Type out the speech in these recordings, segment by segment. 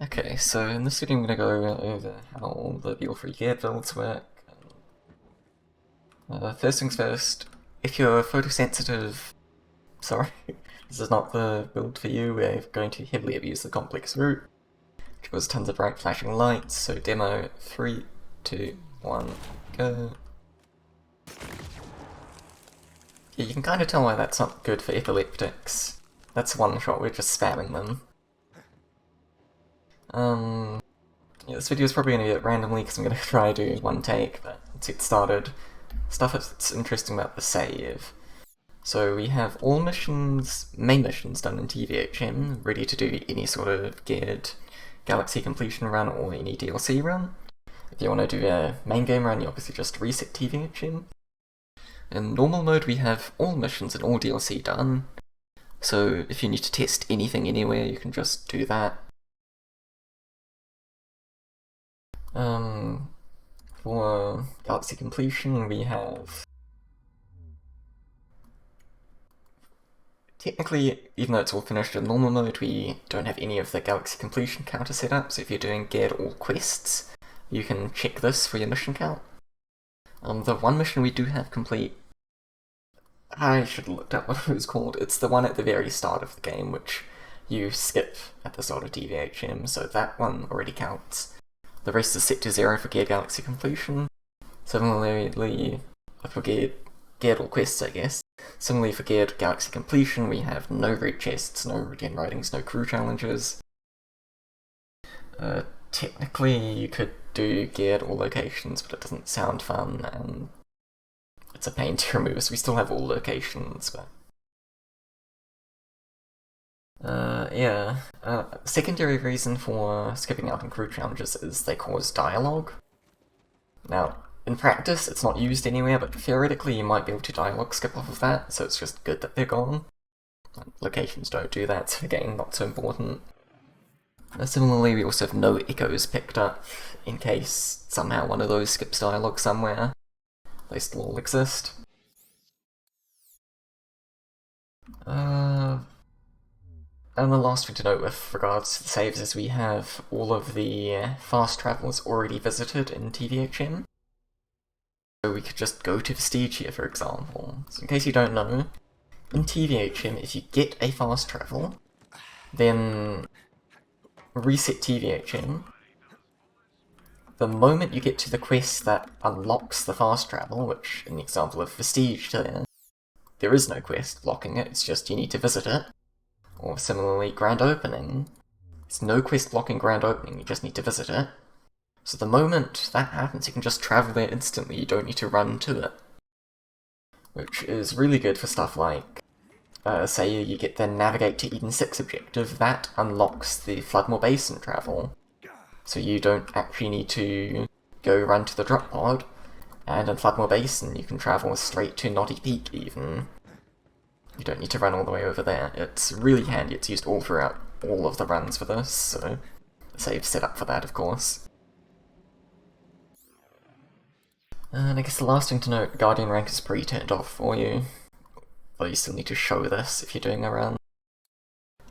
Okay, so in this video I'm going to go over how the BL3 gear builds work. First things first, if you're photosensitive, sorry, this is not the build for you. We're going to heavily abuse the complex route, which causes tons of bright flashing lights. So demo, 3, 2, 1, go. Yeah, you can kind of tell why that's not good for epileptics. That's one shot, we're just spamming them. Yeah, this video is probably going to be it randomly because I'm going to try to do one take, but let's get started. Stuff that's interesting about the save. So we have all missions, main missions done in TVHM, ready to do any sort of geared Galaxy completion run or any DLC run. If you want to do a main game run, you obviously just reset TVHM. In normal mode we have all missions and all DLC done, so if you need to test anything anywhere you can just do that. For Galaxy completion we have... Technically, even though it's all finished in normal mode, we don't have any of the Galaxy completion counter set up, so if you're doing geared all quests, you can check this for your mission count. The one mission we do have complete, I should have looked up what it was called. It's the one at the very start of the game, which you skip at the start of TVHM, so that one already counts. The rest is set to 0 for geared Galaxy completion. Similarly, for geared all quests, I guess. Similarly for geared Galaxy completion, we have no red chests, no regen writings, no crew challenges. Technically, you could do geared all locations, but it doesn't sound fun, and it's a pain to remove, so we still have all locations, but... secondary reason for skipping out on crew challenges is they cause dialogue. Now, in practice, it's not used anywhere, but theoretically you might be able to dialogue skip off of that, so it's just good that they're gone. Locations don't do that, so again, not so important. Similarly, we also have no echoes picked up, in case somehow one of those skips dialogue somewhere. They still all exist. And the last thing to note with regards to the saves is we have all of the fast travels already visited in TVHM. So we could just go to Vestige here, for example. So in case you don't know, in TVHM, if you get a fast travel, then reset TVHM. The moment you get to the quest that unlocks the fast travel, which in the example of Vestige there is no quest blocking it, it's just you need to visit it. Or similarly, Grand Opening. It's no quest blocking Grand Opening, you just need to visit it. So the moment that happens, you can just travel there instantly, you don't need to run to it. Which is really good for stuff like, say you get the Navigate to Eden 6 objective, that unlocks the Floodmore Basin travel. So you don't actually need to go run to the drop pod, and in Floodmore Basin you can travel straight to Knotty Peak even. You don't need to run all the way over there. It's really handy, it's used all throughout all of the runs for this, so the save's set up for that, of course. And I guess the last thing to note, Guardian rank is pre-turned off for you, though you still need to show this if you're doing a run.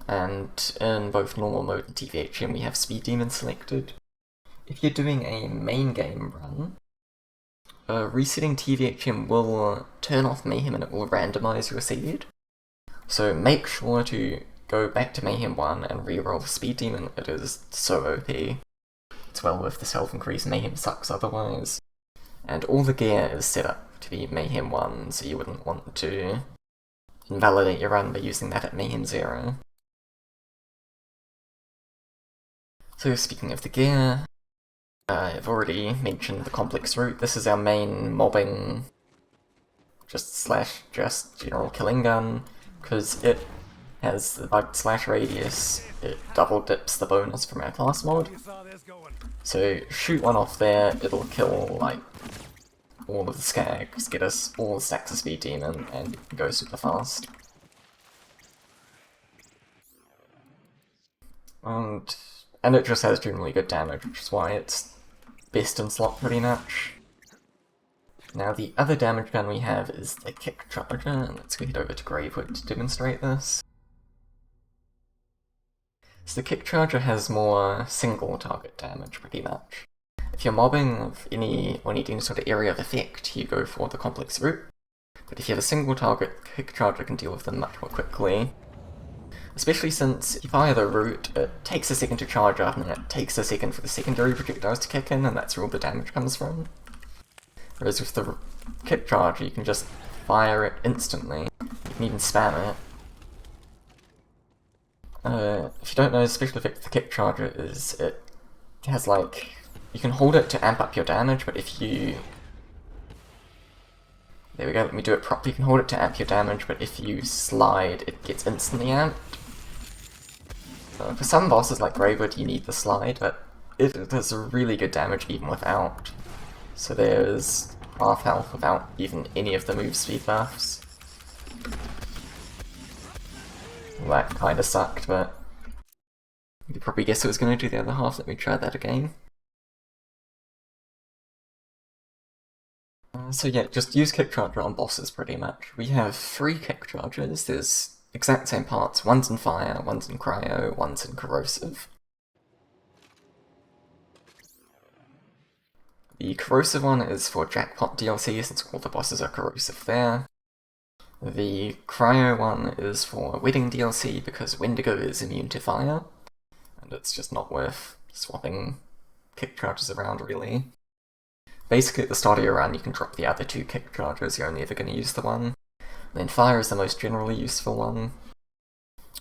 And in both normal mode and TVHM we have Speed Demon selected. If you're doing a main game run, resetting TVHM will turn off Mayhem and it will randomize your seed. So make sure to go back to Mayhem 1 and reroll the Speed Demon, it is so OP. It's well worth this health increase, Mayhem sucks otherwise. And all the gear is set up to be Mayhem 1, so you wouldn't want to invalidate your run by using that at Mayhem 0. So speaking of the gear, I've already mentioned the complex route. This is our main mobbing, just general killing gun, because it has the bugged slash radius, it double dips the bonus from our class mod. So shoot one off there, it'll kill like all of the skags, get us all the stacks of Speed Demon, and go super fast. And it just has generally good damage, which is why it's best in slot pretty much. Now the other damage gun we have is the Kick Charger, and let's go head over to Gravewood to demonstrate this. So the kick charger has more single target damage, pretty much. If you're mobbing of any or needing sort of area of effect, you go for the complex route. But if you have a single target, kick charger can deal with them much more quickly. Especially since if you fire the root, it takes a second to charge up, and it takes a second for the secondary projectiles to kick in, and that's where all the damage comes from. Whereas with the kick charger, you can just fire it instantly. You can even spam it. If you don't know, the special effect of the kick charger is it has like... You can hold it to amp up your damage, but if you... There we go, let me do it properly. You can hold it to amp your damage, but if you slide, it gets instantly amped. For some bosses like Greywood, you need the slide, but it does really good damage even without. So there's half health without even any of the move speed buffs. Well, that kinda sucked, but you could probably guess I was going to do the other half. Let me try that again. So yeah, just use kick charger on bosses pretty much. We have 3 kick chargers. There's exact same parts. One's in fire, one's in cryo, one's in corrosive. The corrosive one is for Jackpot DLC, since all the bosses are corrosive there. The cryo one is for Wedding DLC, because Wendigo is immune to fire, and it's just not worth swapping kick chargers around, really. Basically, at the start of your run, you can drop the other 2 kick chargers, you're only ever going to use the one. And then fire is the most generally useful one.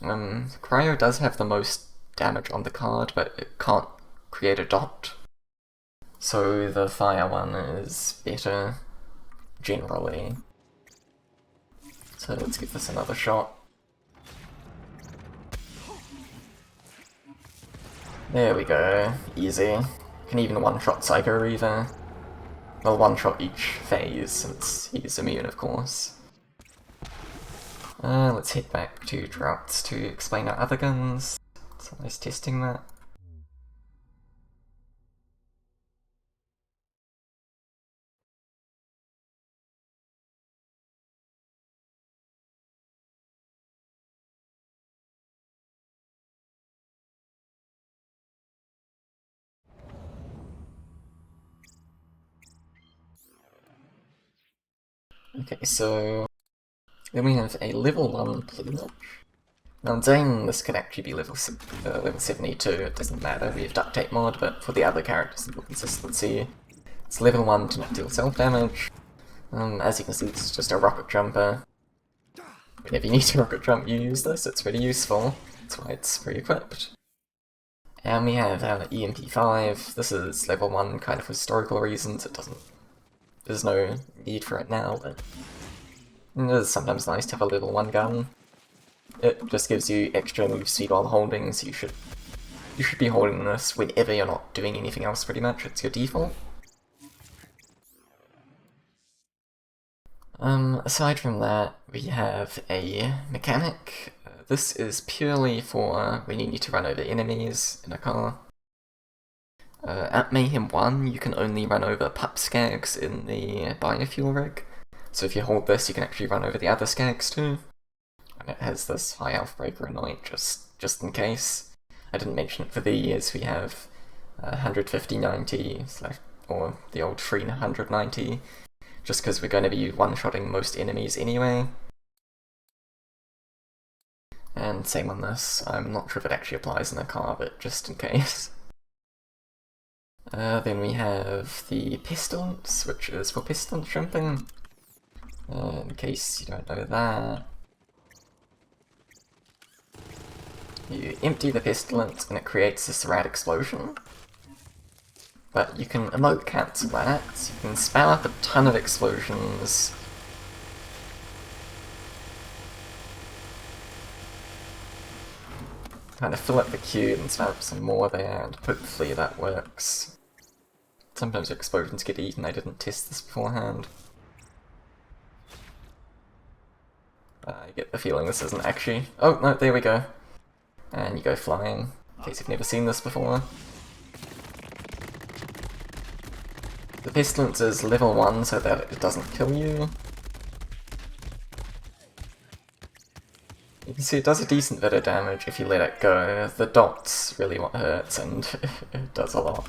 Cryo does have the most damage on the card, but it can't create a dot. So the fire one is better, generally. So let's give this another shot. There we go, easy. Can even one-shot Psycho Reaver. Well, one-shot each phase, since he's immune, of course. Let's head back to Droughts to explain our other guns. So nice testing that. Okay, so then we have a level 1 plumage. Now in Zane, this could actually be level 72, it doesn't matter, we have duct tape mod, but for the other characters for consistency, it's level 1 to not deal self-damage. As you can see, this is just a rocket jumper. Whenever you need to rocket jump, you use this, it's really useful, that's why it's pre-equipped. And we have our EMP5, this is level 1 kind of for historical reasons, there's no need for it now, but it is sometimes nice to have a level 1 gun. It just gives you extra move speed while holding, so you should be holding this whenever you're not doing anything else pretty much, it's your default. Aside from that, we have a mechanic. This is purely for when you need to run over enemies in a car. At Mayhem 1, you can only run over pup skags in the biofuel rig, so if you hold this, you can actually run over the other skags too. And it has this high health breaker anoint just in case. I didn't mention it for these, we have 150-90, or the old 390, just because we're going to be one-shotting most enemies anyway. And same on this, I'm not sure if it actually applies in a car, but just in case. Then we have the Pestilence, which is for pestilence jumping. In case you don't know that. You empty the Pestilence and it creates this rad explosion. But you can emote cancel that, so you can spam up a ton of explosions. Kind of fill up the cube and spam up some more there, and hopefully that works. Sometimes your explosions get eaten, I didn't test this beforehand. I get the feeling this isn't actually... Oh, no, there we go. And you go flying, in case you've never seen this before. The Pestilence is level 1 so that it doesn't kill you. You can see it does a decent bit of damage if you let it go. The dot's really what hurts, and it does a lot.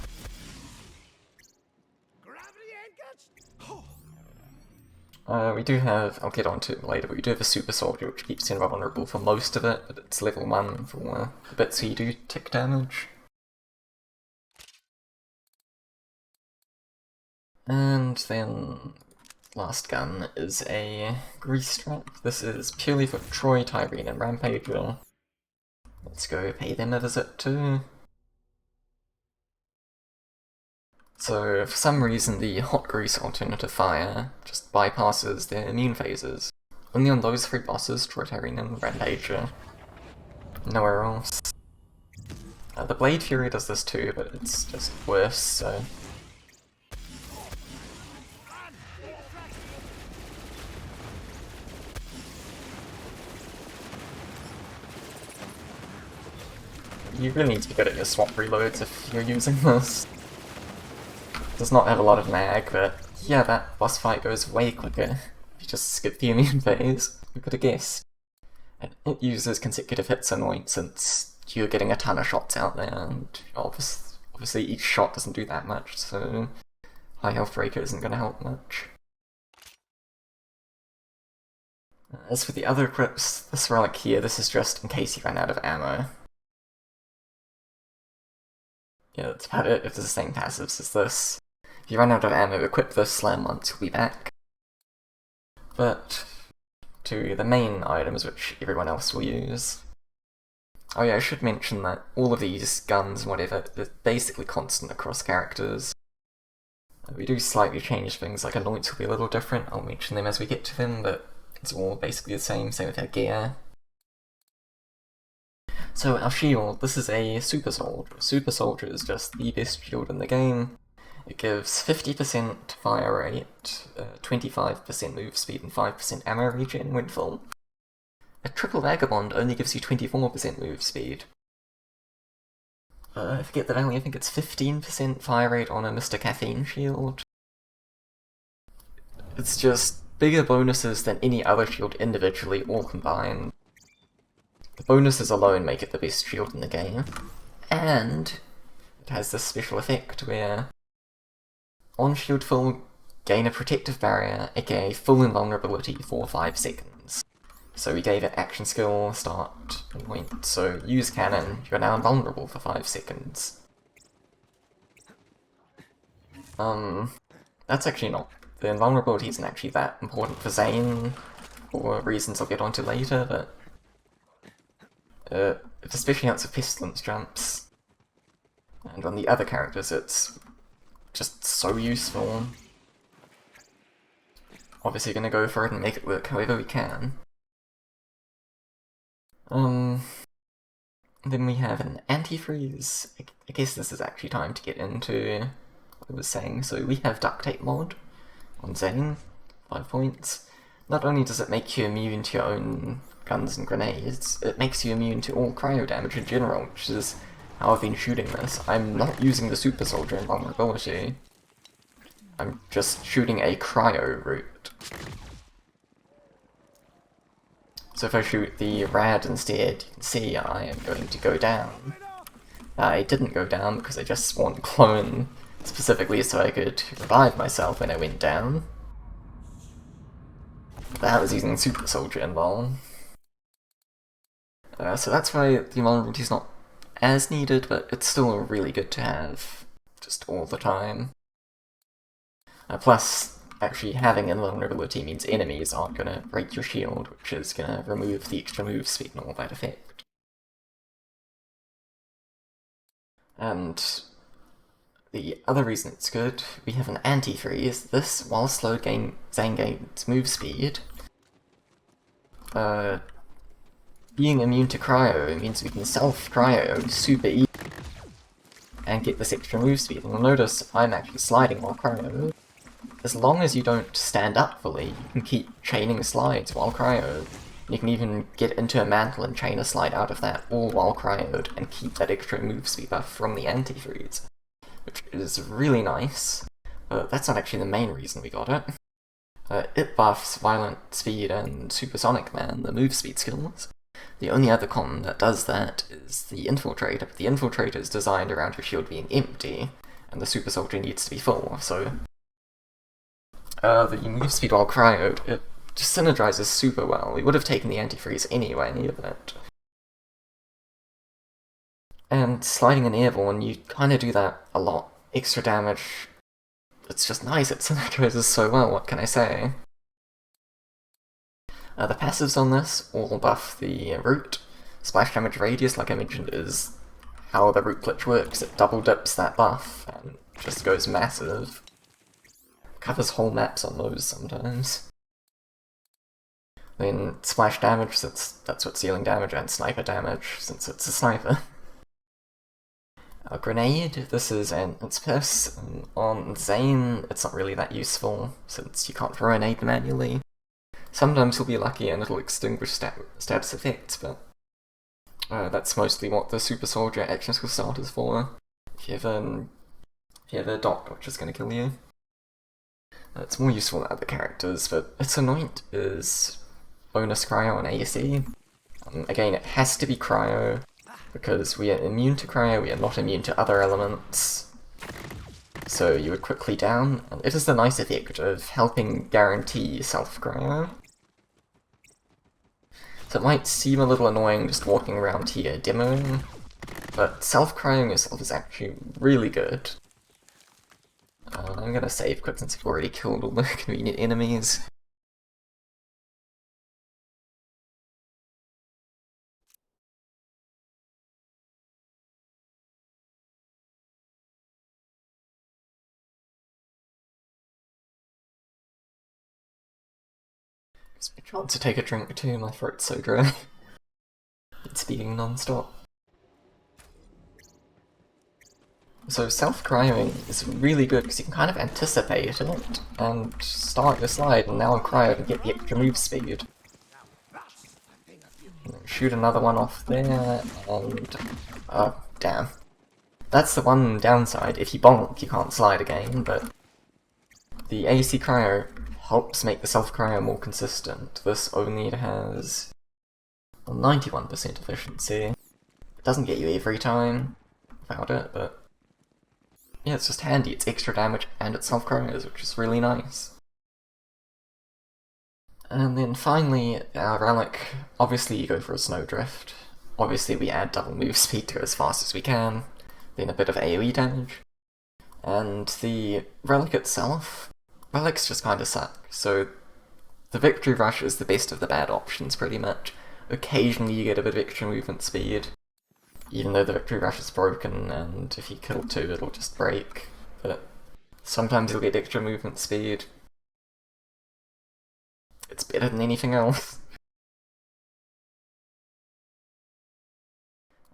We do have, I'll get onto it later, but we do have a super soldier which keeps you invulnerable for most of it, but it's level 1 for the bits where you do tick damage. And then last gun is a grease trap. This is purely for Troy, Tyrene, and Rampager. Let's go pay them a visit too. So, for some reason, the hot grease alternative fire just bypasses their immune phases. Only on those 3 bosses, Troy, Tyrene, and Rampager. Nowhere else. The Blade Fury does this too, but it's just worse, so... You really need to be good at your swap reloads if you're using this. Does not have a lot of lag, but yeah, that boss fight goes way quicker. If you just skip the immune phase, who could have guessed? And it uses consecutive hits annoying since you're getting a ton of shots out there, and obviously each shot doesn't do that much, so high health breaker isn't going to help much. As for the other equips, this relic here, this is just in case you ran out of ammo. Yeah, that's about it. If it's the same passives as this. If you run out of ammo, equip this, slam once, you'll be back. But to the main items which everyone else will use. Oh yeah, I should mention that all of these guns and whatever, they're basically constant across characters. We do slightly change things, like anoints will be a little different, I'll mention them as we get to them, but it's all basically the same with our gear. So our shield, this is a super soldier. Super soldier is just the best shield in the game. It gives 50% fire rate, 25% move speed, and 5% ammo regen when full. A triple vagabond only gives you 24% move speed. I forget the value, I think it's 15% fire rate on a Mr. Caffeine shield. It's just bigger bonuses than any other shield individually, all combined. The bonuses alone make it the best shield in the game. And it has this special effect where on shield full, gain a protective barrier, aka full invulnerability for 5 seconds. So we gave it action skill, start, and point. So use cannon, you're now invulnerable for 5 seconds. That's actually not... The invulnerability isn't actually that important for Zane, for reasons I'll get onto later, but... it especially helps with pestilence jumps. And on the other characters it's just so useful. Obviously gonna go for it and make it work however we can. Then we have an antifreeze. I guess this is actually time to get into what I was saying. So we have duct tape mod on Zane, 5 points. Not only does it make you immune to your own guns and grenades, it makes you immune to all cryo damage in general, which is how I've been shooting this. I'm not using the super soldier invulnerability. I'm just shooting a cryo route. So if I shoot the rad instead, you can see I am going to go down. I didn't go down because I just spawned a clone specifically so I could revive myself when I went down. That was using super soldier invul. So that's why the invulnerability is not as needed, but it's still really good to have, just all the time. Plus, actually having invulnerability means enemies aren't going to break your shield, which is going to remove the extra move speed and all that effect. And the other reason it's good, we have an anti-freeze. This, while slow Zane gains move speed, being immune to cryo means we can self-cryo super easy and get this extra move speed. And you'll notice I'm actually sliding while cryo. As long as you don't stand up fully, you can keep chaining slides while cryoed. You can even get into a mantle and chain a slide out of that, all while cryoed, and keep that extra move speed buff from the antifreeze, which is really nice. But that's not actually the main reason we got it. It buffs Violent Speed and Supersonic Man, the move speed skills, The only other con that does that is the Infiltrator, but the Infiltrator is designed around your shield being empty, and the Super Soldier needs to be full, so the move speed while cryo, it just synergizes super well. We would have taken the antifreeze anyway, but... And sliding an airborne, you kind of do that a lot. Extra damage, it's just nice, it synergizes so well, what can I say? The passives on this all buff the root. Splash damage radius, like I mentioned, is how the root glitch works. It double dips that buff and just goes massive. Covers whole maps on those sometimes. Then splash damage, since that's what's dealing damage, and sniper damage, since it's a sniper. Grenade, this is an Piss. On Zane, it's not really that useful, since you can't throw an aid manually. Sometimes you'll be lucky and it'll extinguish status effects, but that's mostly what the Super Soldier action skill start is for. If you have a dot, which is going to kill you. It's more useful than other characters, but its anoint is bonus cryo and AC. Again, it has to be cryo, because we are immune to cryo, we are not immune to other elements. So you would quickly down, and it is the nice effect of helping guarantee self-cryo. So it might seem a little annoying just walking around here demoing, but self-cryoing yourself is actually really good. I'm gonna save quick since we've already killed all the convenient enemies. Gives me a chance to take a drink too, my throat's so dry. It's speaking non-stop. So self-cryoing is really good because you can kind of anticipate it and start your slide, and now I'm cryo to get the extra move speed. Shoot another one off there, and... oh, damn. That's the one downside. If you bonk, you can't slide again, but the AC cryo helps make the self-cryo more consistent. This only has 91% efficiency. It doesn't get you every time without it, but yeah, it's just handy. It's extra damage and it's self-cryos, which is really nice. And then finally, our relic, obviously you go for a snowdrift. Obviously we add double move speed to go as fast as we can, then a bit of AoE damage. And the relic itself, relics just kinda suck, so the victory rush is the best of the bad options pretty much. Occasionally you get a bit of extra movement speed, even though the victory rush is broken, and if you kill two it'll just break, but sometimes you'll get extra movement speed. It's better than anything else.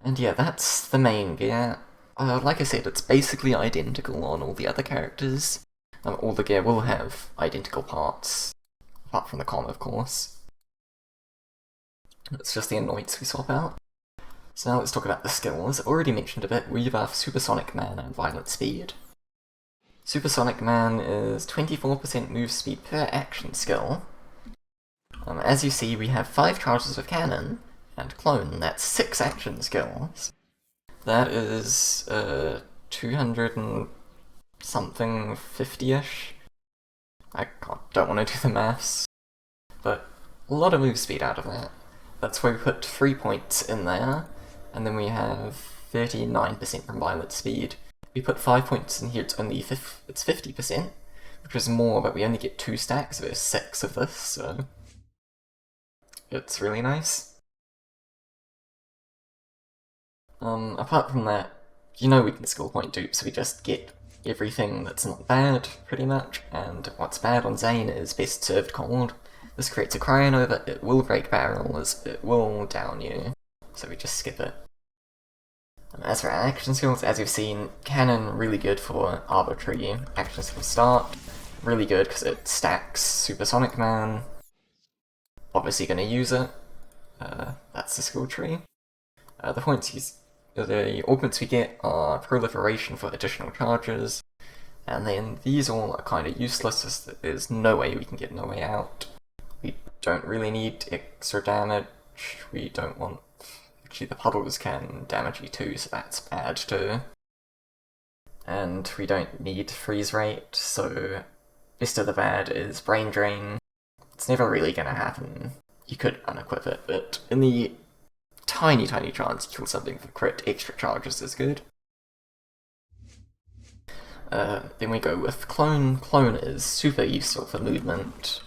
And yeah, that's the main gear. Like I said, it's basically identical on all the other characters. All the gear will have identical parts, apart from the con, of course. It's just the anoints we swap out. So now let's talk about the skills. I've already mentioned a bit, we buff Supersonic Man and Violent Speed. Supersonic Man is 24% move speed per action skill. As you see, we have 5 charges of cannon and clone, that's 6 action skills. That is 200 and something 50-ish. I don't want to do the maths, but a lot of move speed out of that. That's why we put 3 points in there, and then we have 39% from Violent Speed. We put 5 points in here, it's 50%, which is more, but we only get 2 stacks versus 6 of this, so it's really nice. Apart from that, you know we can skill point dupe, so we just get everything that's not bad, pretty much, and what's bad on Zane is best served cold. This creates a Cryo-Nova, it will break barrels, it will down you, so we just skip it. As for action skills, as you've seen, Cannon really good for arbitrary action skill start, really good because it stacks Supersonic Man, obviously gonna use it, that's the skill tree. The augments we get are proliferation for additional charges, and then these all are kind of useless as there's no way we can get no way out. We don't really need extra damage, We don't want... Actually, the puddles can damage you too, so that's bad too. And we don't need freeze rate, so best of the bad is brain drain. It's never really gonna happen. You could unequip it, but in the tiny chance you kill something for crit, extra charges is good. Then we go with Clone. Clone is super useful for movement.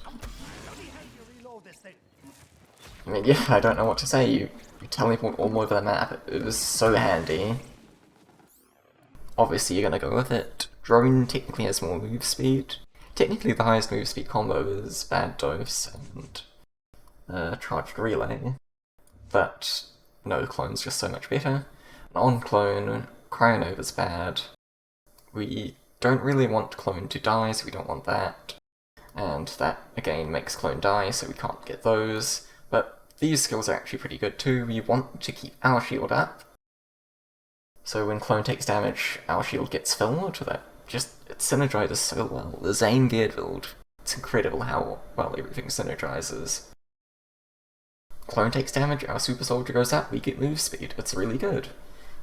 I mean, yeah, I don't know what to say. You teleport all over the map. It was so handy. Obviously, you're gonna go with it. Drone technically has more move speed. Technically, the highest move speed combo is Bad Dose and Charged Relay. But no, Clone's just so much better. Non-Clone, Cryonova's bad. We don't really want Clone to die, so we don't want that. And that, again, makes Clone die, so we can't get those. But these skills are actually pretty good too. We want to keep our shield up. So when Clone takes damage, our shield gets filled. That it synergizes so well. The Zane geared build, it's incredible how well everything synergizes. Clone takes damage, our Super Soldier goes up, we get move speed. It's really good.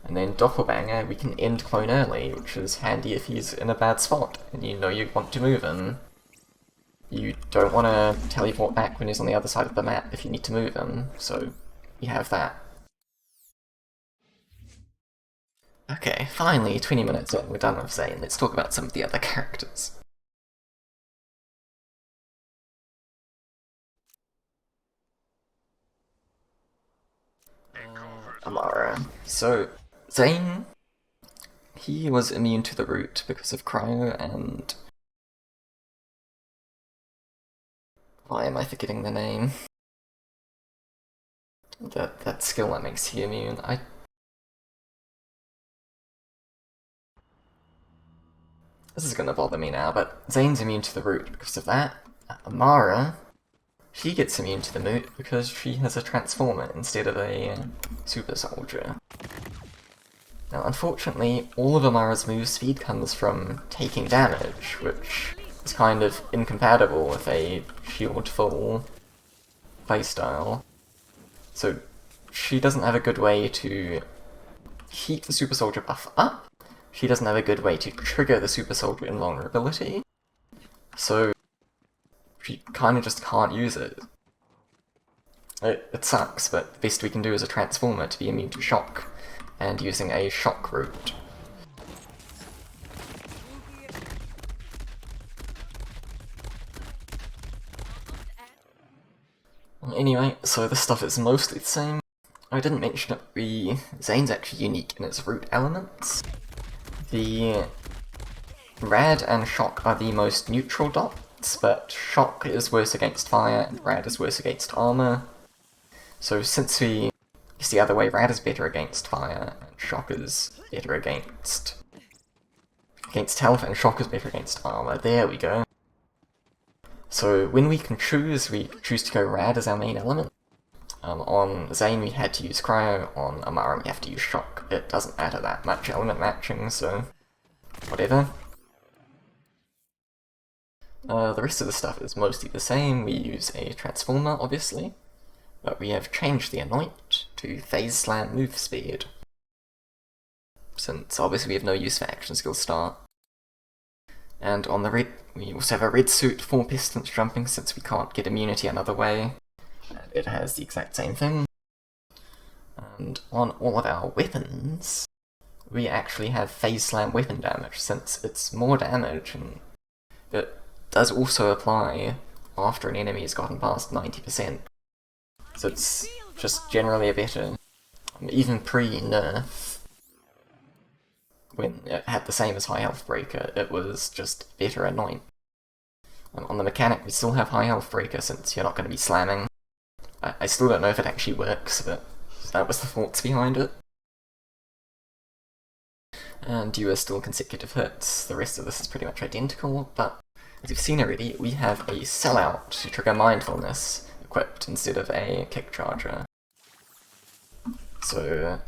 And then Doppelbanger, we can end Clone early, which is handy if he's in a bad spot, and you know you want to move him. You don't want to teleport back when he's on the other side of the map if you need to move him, so you have that. Okay, finally, 20 minutes in, we're done with Zane. Let's talk about some of the other characters. Amara. So, Zane, he was immune to the root because of Cryo and... Why am I forgetting the name? That skill that makes you immune. This is gonna bother me now, but Zane's immune to the root because of that. Amara, she gets immune to the root because she has a transformer instead of a super soldier. Now, unfortunately, all of Amara's move speed comes from taking damage, which is kind of incompatible with a shield full playstyle. So she doesn't have a good way to keep the super soldier buff up. She doesn't have a good way to trigger the super soldier invulnerability. So she kind of just can't use it. It sucks, but the best we can do is a transformer to be immune to shock, and using a shock root. Anyway, so this stuff is mostly the same. I didn't mention it, Zane's actually unique in its root elements. The Rad and Shock are the most neutral dots, but Shock is worse against fire and Rad is worse against armor. So since it's the other way, Rad is better against fire and Shock is better against health, and Shock is better against armor. There we go. So when we choose to go Rad as our main element. On Zane we had to use Cryo, on Amara we have to use Shock. It doesn't matter that much element matching, so whatever. The rest of the stuff is mostly the same. We use a Transformer, obviously, but we have changed the Anoint to Phase Slam move speed, since obviously we have no use for action skill start. And on the red, we also have a red suit for Pestilence jumping, since we can't get immunity another way. It has the exact same thing. And on all of our weapons, we actually have Phase Slam weapon damage, since it's more damage, and it does also apply after an enemy has gotten past 90%. So it's just generally a better, even pre-nerf, when it had the same as High Health Breaker, it was just better Anoint. On the mechanic, we still have High Health Breaker, since you're not going to be slamming. I still don't know if it actually works, but that was the thoughts behind it. And you are still consecutive hits. The rest of this is pretty much identical, but as you've seen already, we have a Sellout to trigger Mindfulness equipped instead of a Kick Charger. So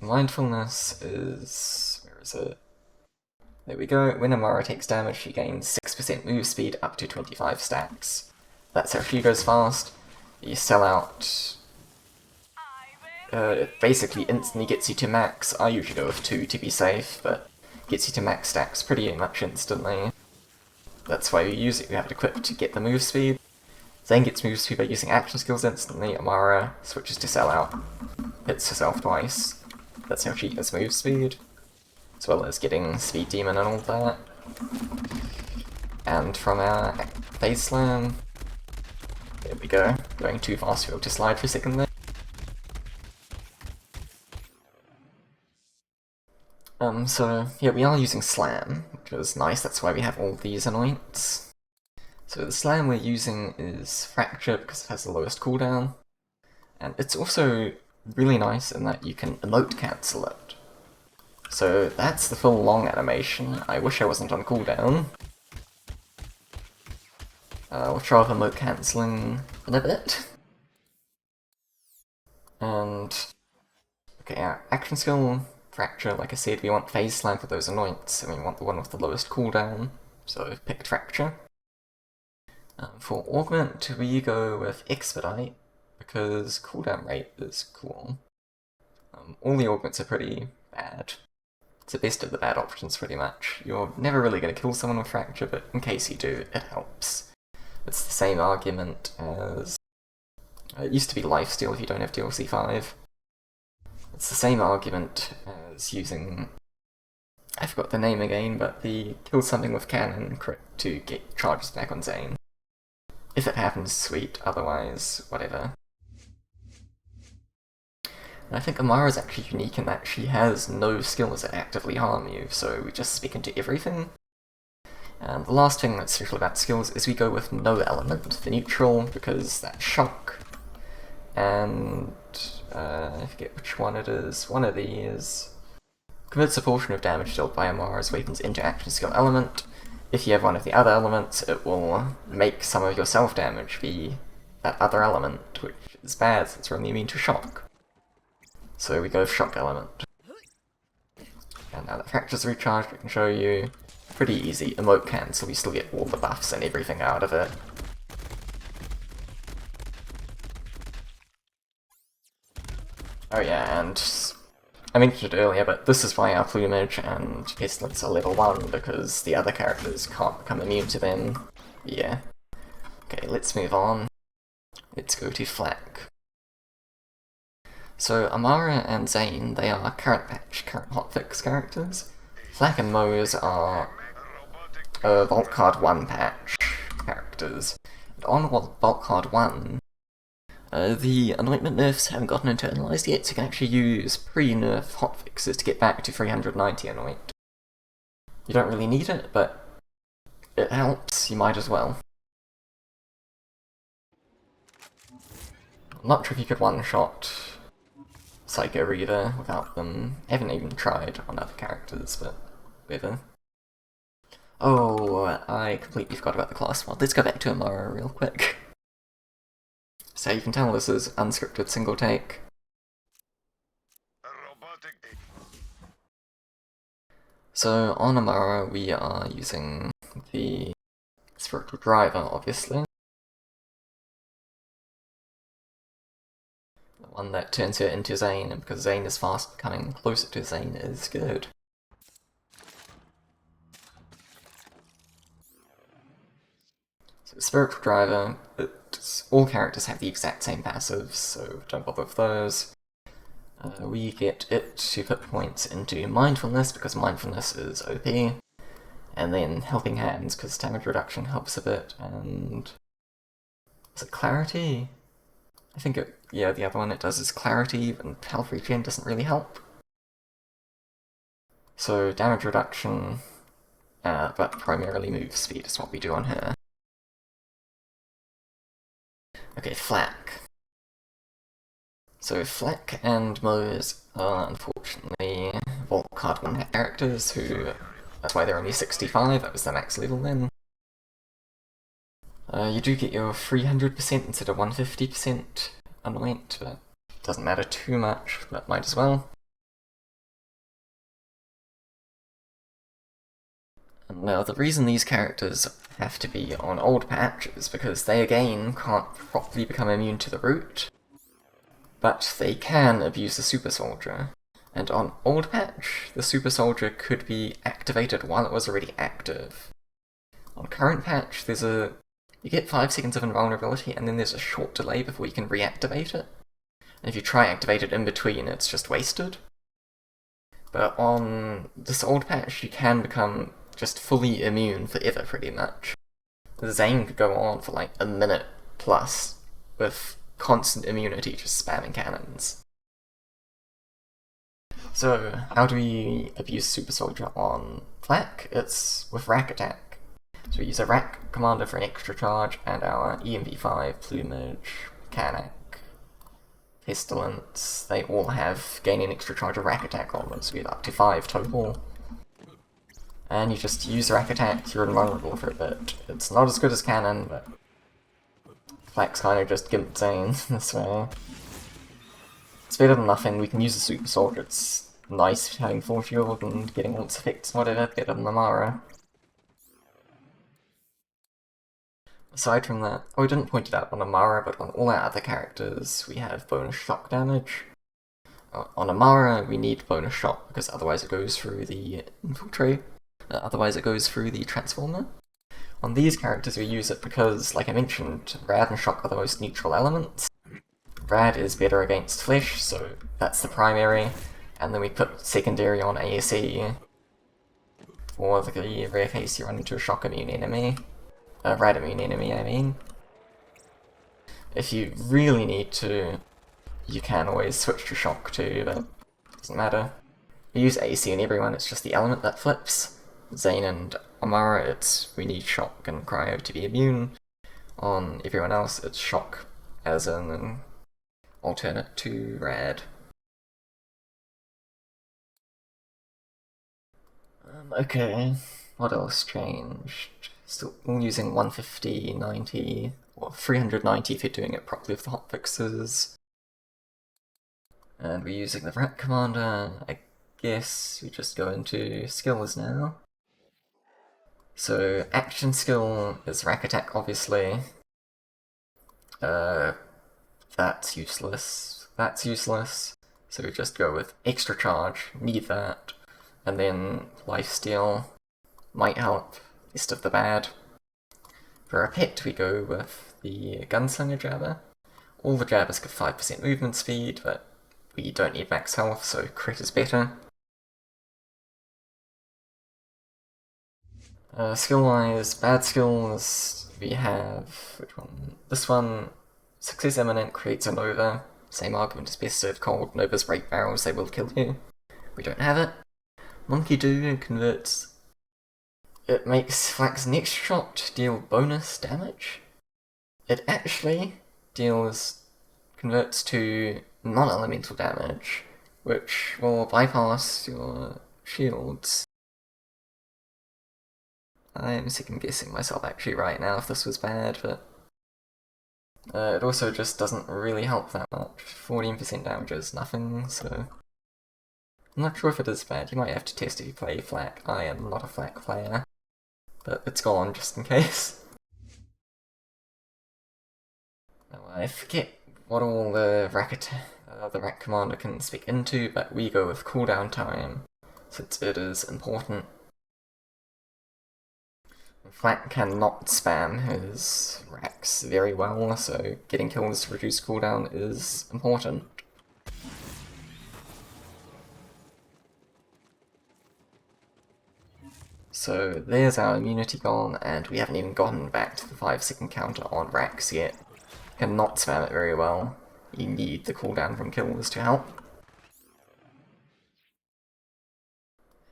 Mindfulness is... where is it? There we go. When Amara takes damage, she gains 6% move speed up to 25 stacks. That's how she goes fast. You sell out. It basically instantly gets you to max. I usually go with 2 to be safe, but gets you to max stacks pretty much instantly. That's why you use it. You have it equipped to get the move speed. Zane gets move speed by using action skills instantly. Amara switches to sell out. Hits herself twice. That's how she gets move speed. As well as getting Speed Demon and all that. And from our phase slam, there we go. Going too fast to be able to slide for a second there. So yeah, we are using slam, which is nice, that's why we have all these anoints. So the slam we're using is Fracture because it has the lowest cooldown, and it's also really nice in that you can emote cancel it. So that's the full long animation. I wish I wasn't on cooldown. We'll try with emote cancelling in a bit. And okay, our action skill Fracture, like I said, we want phase slam for those anoints, and we want the one with the lowest cooldown, so I've picked Fracture. For augment, we go with Expedite, because cooldown rate is cool. All the augments are pretty bad. It's the best of the bad options, pretty much. You're never really going to kill someone with Fracture, but in case you do, it helps. It's the same argument as... it used to be lifesteal if you don't have DLC 5. It's the same argument as using... I forgot the name again, but the kill something with cannon crit to get charges back on Zane. If it happens, sweet, otherwise, whatever. And I think Amara's actually unique in that she has no skills that actively harm you, so we just speak into everything. And the last thing that's special about skills is we go with no element for neutral, because that's shock. And I forget which one it is. One of these converts a portion of damage dealt by Amara's weapons into action skill element. If you have one of the other elements, it will make some of your self-damage be that other element, which is bad since we're only immune to shock. So we go with shock element. And now that Fracture's recharged, we can show you. Pretty easy. Emote cancel, we still get all the buffs and everything out of it. Oh yeah, and I mentioned it earlier, but this is why our Plumage and Pestilence are level 1, because the other characters can't become immune to them. Yeah. Okay, let's move on. Let's go to Flak. So Amara and Zane, they are current patch, current hotfix characters. Flak and Mose are Vault Card 1 patch characters. And on Vault Card 1, the anointment nerfs haven't gotten internalized yet, so you can actually use pre-nerf hotfixes to get back to 390 anoint. You don't really need it, but it helps, you might as well. I'm not sure if you could one-shot Psycho Reaver without them. I haven't even tried on other characters, but whatever. Oh, I completely forgot about the class mod. Let's go back to Amara real quick. So you can tell this is unscripted single take. So on Amara we are using the Spiritual Driver, obviously. The one that turns her into Zane, and because Zane is fast, coming closer to Zane is good. So Spiritual Driver, all characters have the exact same passives, so don't bother with those. We get it to put points into Mindfulness, because Mindfulness is OP, and then Helping Hands, because damage reduction helps a bit, and... is it Clarity? I think yeah, the other one it does is Clarity, and health regen doesn't really help. So damage reduction, but primarily move speed is what we do on her. Okay, Flak. So Flak and Mose are unfortunately Vault Card 1 characters who... that's why they're only 65, that was the max level then. You do get your 300% instead of 150% anoint, but it doesn't matter too much, but might as well. And now the reason these characters have to be on old patches, because they again can't properly become immune to the root, but they can abuse the Super Soldier. And on old patch, the Super Soldier could be activated while it was already active. On current patch, you get 5 seconds of invulnerability, and then there's a short delay before you can reactivate it. And if you try activate it in between, it's just wasted. But on this old patch, you can become just fully immune forever, pretty much. Zane could go on for like a minute plus, with constant immunity, just spamming cannons. So, how do we abuse Super Soldier on Flak? It's with Rack Attack. So we use a Rack Commander for an extra charge, and our EMV5, Plumage, Kanak, Pestilence, they all have gaining extra charge of Rack Attack on them, so we have up to 5 total. And you just use Rack Attack, you're invulnerable for a bit. It's not as good as Cannon, but Flak's kind of just Gimp Zane this way. It's better than nothing. We can use the Super Soldier, it's nice having full shield and getting all its effects, whatever, better than Amara. Aside from that, we didn't point it out on Amara, but on all our other characters we have bonus shock damage. On Amara we need bonus shock because otherwise it goes through the infiltrate, otherwise it goes through the transformer. On these characters we use it because, like I mentioned, Rad and Shock are the most neutral elements. Rad is better against Flesh, so that's the primary, and then we put secondary on ASE for the rare case you run into a Shock immune enemy. Rad immune enemy, I mean. If you really need to, you can always switch to Shock too, but it doesn't matter. We use AC on everyone, it's just the element that flips. Zane and Amara, we need Shock and Cryo to be immune. On everyone else, it's Shock as in an alternate to Rad. Okay, what else changed? Still using 150, 90, or 390 if you're doing it properly with the hotfixes. And we're using the Rat Commander. I guess we just go into skills now. So, action skill is Rack Attack, obviously. That's useless. That's useless. So we just go with extra charge, need that. And then lifesteal might help, least of the bad. For a pet we go with the Gunslinger Jabber. All the Jabbers give 5% movement speed, but we don't need max health, so crit is better. Skill-wise, bad skills, we have, which one? This one, Success Imminent creates a Nova. Same argument is best served cold. Novas break barrels, they will kill you. We don't have it. Monkey Do converts. It makes Flak's next shot deal bonus damage. It actually converts to non-elemental damage, which will bypass your shields. I'm second guessing myself actually right now if this was bad, but it also just doesn't really help that much. 14% damage is nothing, so I'm not sure if it is bad. You might have to test if you play Flak. I am not a Flak player, but it's gone just in case. Now, I forget what all the Rack Commander can spec into, but we go with cooldown time, since it is important. Flak cannot spam his racks very well, so getting kills to reduce cooldown is important. So there's our immunity gone, and we haven't even gotten back to the 5-second counter on racks yet. Cannot spam it very well. You need the cooldown from kills to help.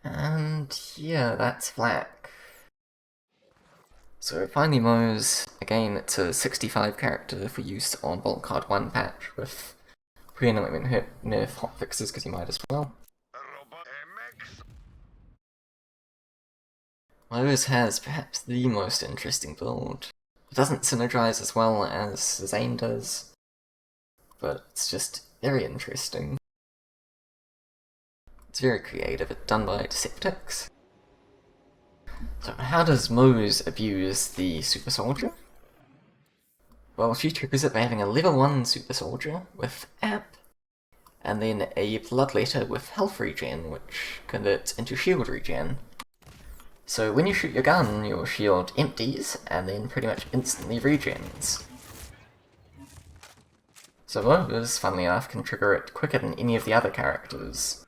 And yeah, that's Flak. So finally Moe's, again it's a 65 character for use on Vault Card 1 patch with pre-element nerf hotfixes because you might as well. Moe's has perhaps the most interesting build. It doesn't synergize as well as Zane does, but it's just very interesting. It's very creative, it's done by Deceptix. So how does Mose abuse the Super Soldier? Well, she triggers it by having a level 1 Super Soldier with App, and then a Bloodletter with health regen, which converts into shield regen. So when you shoot your gun, your shield empties, and then pretty much instantly regens. So Mose, funnily enough, can trigger it quicker than any of the other characters.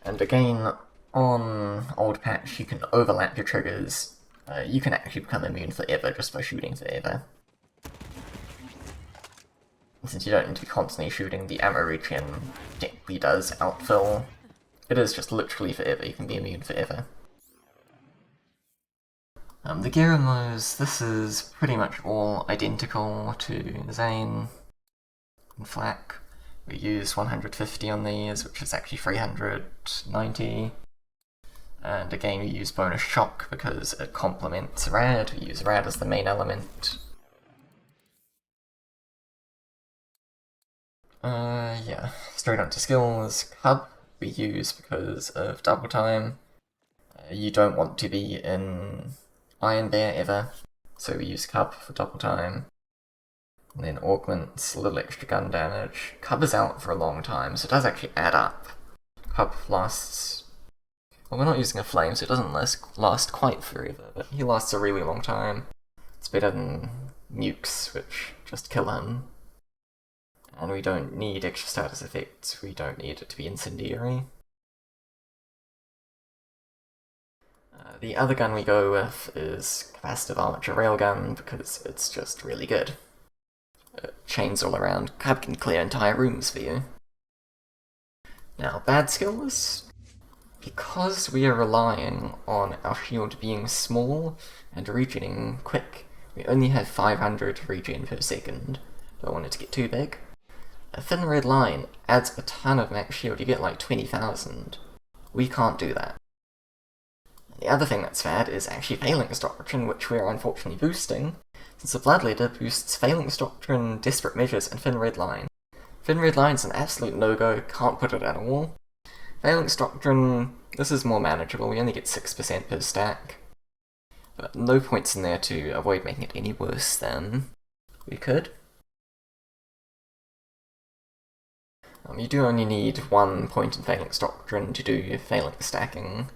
And again, on Old Patch, you can overlap your triggers. You can actually become immune forever just by shooting forever. Since you don't need to be constantly shooting, the ammo regen technically does outfill. It is just literally forever, you can be immune forever. The gear in those, this is pretty much all identical to Zane and Flak. We use 150 on these, which is actually 390. And again, we use bonus shock because it complements Rad. We use Rad as the main element. Yeah, straight on to skills. Cub we use because of double time. You don't want to be in Iron Bear ever, so we use Cub for double time. And then augments, a little extra gun damage. Cub is out for a long time, so it does actually add up. Cub lasts... Well, we're not using a flame, so it doesn't last quite forever, but he lasts a really long time. It's better than nukes, which just kill him. And we don't need extra status effects, we don't need it to be incendiary. The other gun we go with is Capacitive Armature Railgun, because it's just really good. Chains all around, Cub can clear entire rooms for you. Now, bad skills? Because we are relying on our shield being small and regening quick, we only have 500 regen per second. Don't want it to get too big. A thin red line adds a ton of max shield, you get like 20,000. We can't do that. The other thing that's bad is actually Phalanx Doctrine, which we're unfortunately boosting, since the Bloodletter boosts Phalanx Doctrine, Desperate Measures, and Thin Red Line. Thin Red Line's an absolute no-go, can't put it at all. Phalanx Doctrine, this is more manageable, we only get 6% per stack. But no points in there to avoid making it any worse than we could. You do only need 1 point in Phalanx Doctrine to do Phalanx stacking.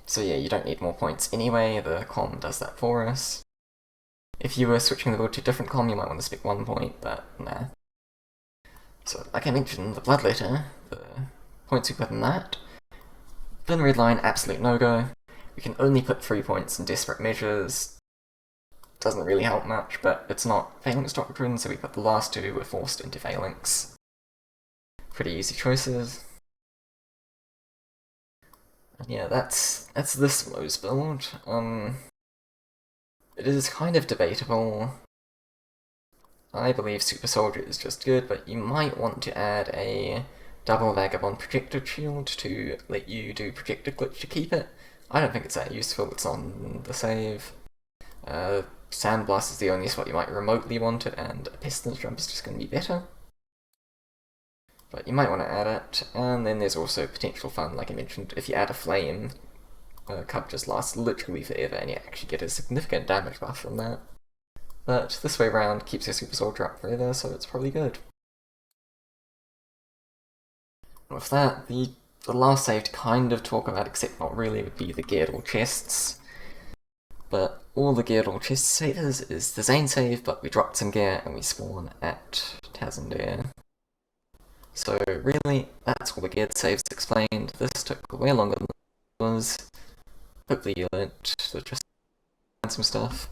So yeah, you don't need more points anyway, the comm does that for us. If you were switching the build to a different comm, you might want to spec 1 point, but nah. So, like I mentioned, the Bloodletter, the points we put in that. Thin Red Line, absolute no-go. We can only put 3 points in Desperate Measures. Doesn't really help much, but it's not Phalanx Doctrine, so we put the last 2, we're forced into Phalanx. Pretty easy choices. And yeah, that's this Mose build. It is kind of debatable. I believe Super Soldier is just good, but you might want to add a double Vagabond Projector Shield to let you do Projector Glitch to keep it. I don't think it's that useful, it's on the save. Sandblast is the only spot you might remotely want it, and a Pestilence Jump is just going to be better. But you might want to add it, and then there's also potential fun, like I mentioned, if you add a Flame, Cub just lasts literally forever, and you actually get a significant damage buff from that. But this way around keeps your Super Soldier up forever, so it's probably good. With that, the last save to kind of talk about, except not really, would be the Geardle chests. But all the Geardle chest saves is the Zane save, but we dropped some gear and we spawn at Tazendare. So really, that's all the geared saves explained. This took way longer than it was. Hopefully you learnt to just find some stuff.